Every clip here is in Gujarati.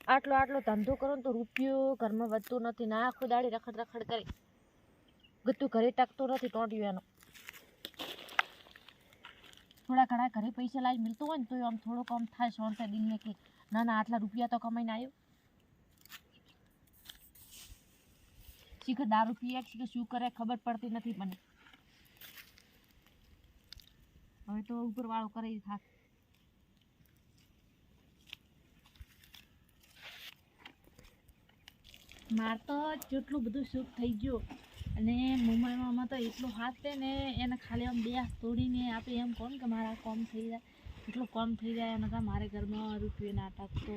આટલો આટલો ધંધો કરો ને તો રૂપિયો ઘરમાં વધતો નથી ને આખો દાડી રખડ રખડ કરે ગતું ઘરે ટકતો નથી ટોંટ્યું એનો થોડા ઘણા ઘરે પૈસા લાવી મળતો હોય ને તો આમ થોડોક આમ થાય શોર્ટ દિલને કે ના ના આટલા રૂપિયા તો કમાઈને આવ્યો શીખર દારૂ પીએ કે શું કરે ખબર પડતી નથી મને હવે તો ઉપર વાળો કરે થાક માર તો જેટલું બધું સુખ થઈ ગયું અને મુંબઈમાં તો એટલો હાથ છે ને એને ખાલી આમ બે હાથ તોડીને આપણે એમ કોણ કે મારા કોમ થઈ જાય એટલું કોમ થઈ જાય એના કારણે મારે ઘરમાં રૂપિયો નાટક તો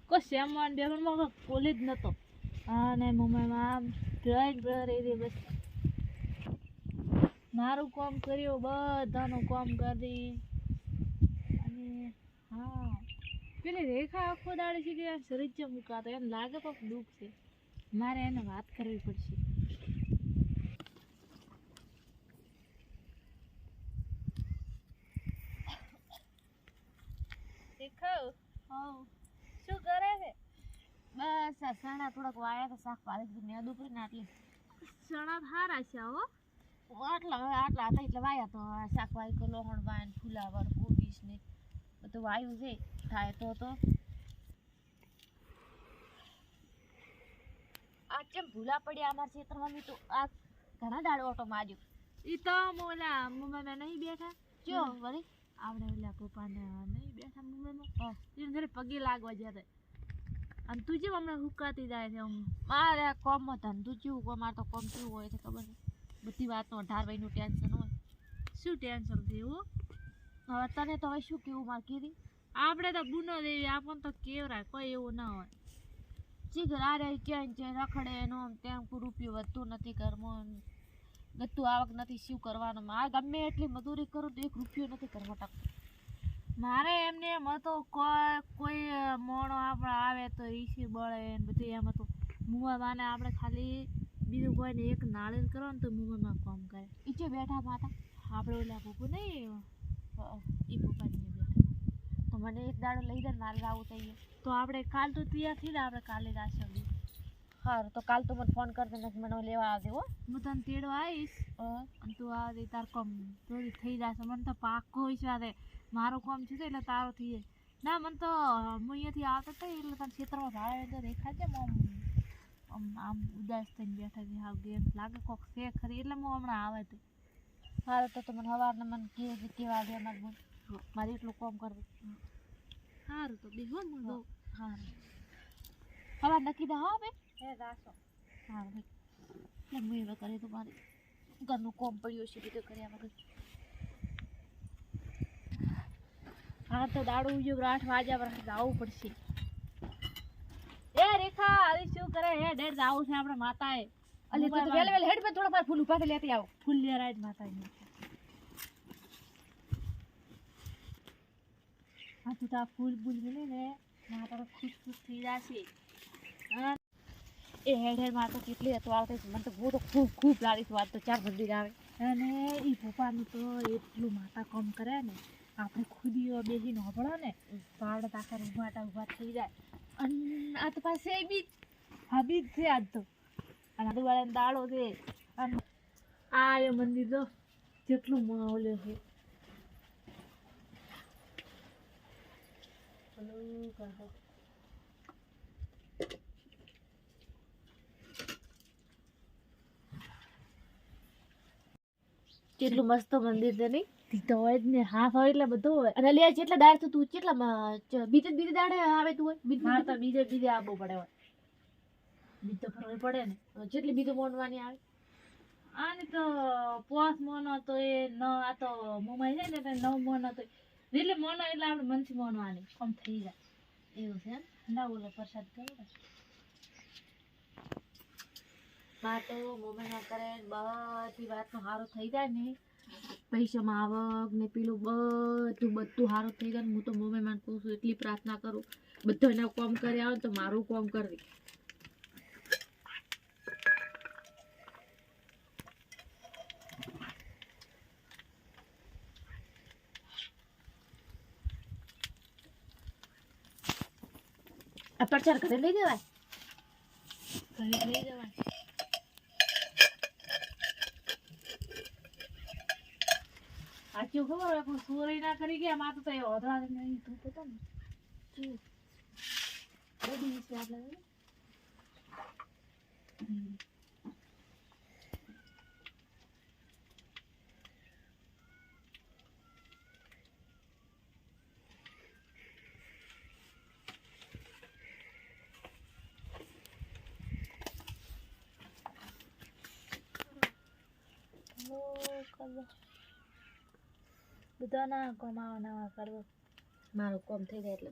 કોઈ સેમમાં બેમાં કોલેજ નહોતો અને મુંબઈમાં રહી બસ મારું કામ કર્યું બધાનું કામ કરી અને હા પેલી રેખા આખો દાડે છે કે શરીર જે મુકાતો એમ લાગે તો દુઃખ છે મારે એને વાત કરવી પડશે શું કરે છે બસ આ સણા થોડાક વાયા તો શાક પાડી ને દુપરી ને આટલી સણા સારા છે હો આટલા હતા એટલે વાયા તો શાક વાય તો લોહણ વાય ફુલાવર કોબીસ ને બધું વાયુ છે થાય તો આ કેમ ભૂલા પડ્યા અમારા ક્ષેત્રમાં તો આ ઘણા દાડો ઓટો માર્યો એ તો મોલા મુંબઈમાં નહીં બેઠા જો વળી આપણે ઓલા પપ્પાને નહીં બેઠા મુંબઈમાં એને ઘરે પગે લાગવા જતા અને તું જેમ હમણાં હુકાતી જાય છે મારે કોમમાં ધંધો જેવું કોઈ મારે તો કોમ કેવું હોય છે ખબર નહીં બધી વાતનું 18 વયનું ટેન્શન હોય શું ટેન્શન થયું હવે તને તો હવે શું કેવું મારે કીધી આપણે તો ગુનો દેવી આપણને તો કેવરાય કોઈ એવું ના હોય ચીગર આરે ક્યાંય રખડે એનો ત્યાં રૂપિયો વધતું નથી ઘરમાં ગતું આવક નથી શું કરવાનું મારે ગમે એટલી મજૂરી કરું તો 1 રૂપિયો નથી ઘરમાં ટકતો મારે એમને એમ હતો કોઈ મોણો આપણે આવે તો રીસી બળે ને બધું એમ હતું મુંબઈમાં આપણે ખાલી બીજું કોઈને એક નાળેલ કરો ને તો મુંબઈમાં કામ કરે ઈચે બેઠા માતા આપણે ઓલા પપ્પુ નહીં એ પપ્પાની બેઠા તો મને એક દાડો લઈ દે મારે આવું થઈએ તો આપણે કાલ તો તૈયાર થઈ જાય આપણે કાલે જ આવીશું સારું તો કાલ તો મને ફોન કરી દે મને લેવા આવજે હો હું તને તેડવા આવીશ અને તું આવજે તાર કામ થોડી થઈ જશે મને તો પાક્કો વિશ્વાસ છે મારું કામ છે એટલે તારો થઈ જાય ના મને તો હું અહીંયાથી આવતો હતો એટલે તને ક્ષેત્રમાં ભાડે તો રેખા છે આમ ઉદાસ થઈને બેઠા છે હાવ ગેમ લાગે કોક છે ખરી એટલે હું હમણાં આવે તો સારું તો મને સવારને મને કેવા દે મારે એટલું કામ કરવું સારું તો બે હો હું દઉં સારું સવાર નક્કી દે હા બે હે રાસો સારું ભાઈ હું એવા કરે તો મારે ઘરનું કોમ પડ્યું છે બધું કર્યા વગર હા તો દાડો ઉજો 8 વાગ્યા પર જવું પડશે એ રેખા અરે શું કરે હે ડેડ જાવું છે આપણે માતાએ અલી તું તો વેલે હેડ પર થોડા ફૂલ ઉભા લેતી આવો ફૂલ લેરા જ માતાએ હા તું તા ફૂલ મિલે ને માતા ખુશ થઈ જાશે એ હેડ માતા કેટલી હતો આવતે મને તો બહુ તો ખૂબ લાગી વાત તો 4 મંદિર આવે અને ઈ પપ્પાનું તો એટલું માતા કામ કરે ને આપણે ખુદીઓ બેસીને હબળો ને પાડ તાકર ઉભા થઈ જાય અને આ તો પાસે બી હાબી છે આજ તો અને આજુવાળાનો દાડો છે અને આ એ મંદિર તો જેટલું ઓલે છે કેટલું મસ્ત મંદિર છે નહીં તો હોય જ ને હાફ હોય એટલે બધું હોય અને લે જેટલા દાડ તો તું કેટલા બીજે દાડે આવે તું હોય હા તો બીજે આવવું પડે હોય બીજ તો ફરવું પડે ને જેટલી બીજું મોનવાની આવે આને તો પોસ મોનો તો એ ન આ તો મુંબઈ જાય ને 9 મોનો તો એટલે મોનો એટલે આપણે મનથી મોનવાની કમ થઈ જાય એવું છે ના બોલો પ્રસાદ કરો ને બા તો મોબાઈલ કરે બધી વાતનો સારું થઈ જાય ને પૈસામાં આવક ને પેલું બધું સારું થઈ જાય ને હું તો મોબાઈલમાં કહું છું એટલી પ્રાર્થના કરું બધાને કામ કરી આવે તો મારું કામ કરવી આ પ્રચાર ઘરે લઈ જવાય ઘરે લઈ જવાય સાચું ખબર હોય પણ ચોરી ના કરી ગયા મારે તો એ ઓધરા નહીં તું પતો ને જી બહુ દિવસ યાદ લાગે બધાના કમાવાના કરવો મારું કોમ થઈ જાય એટલે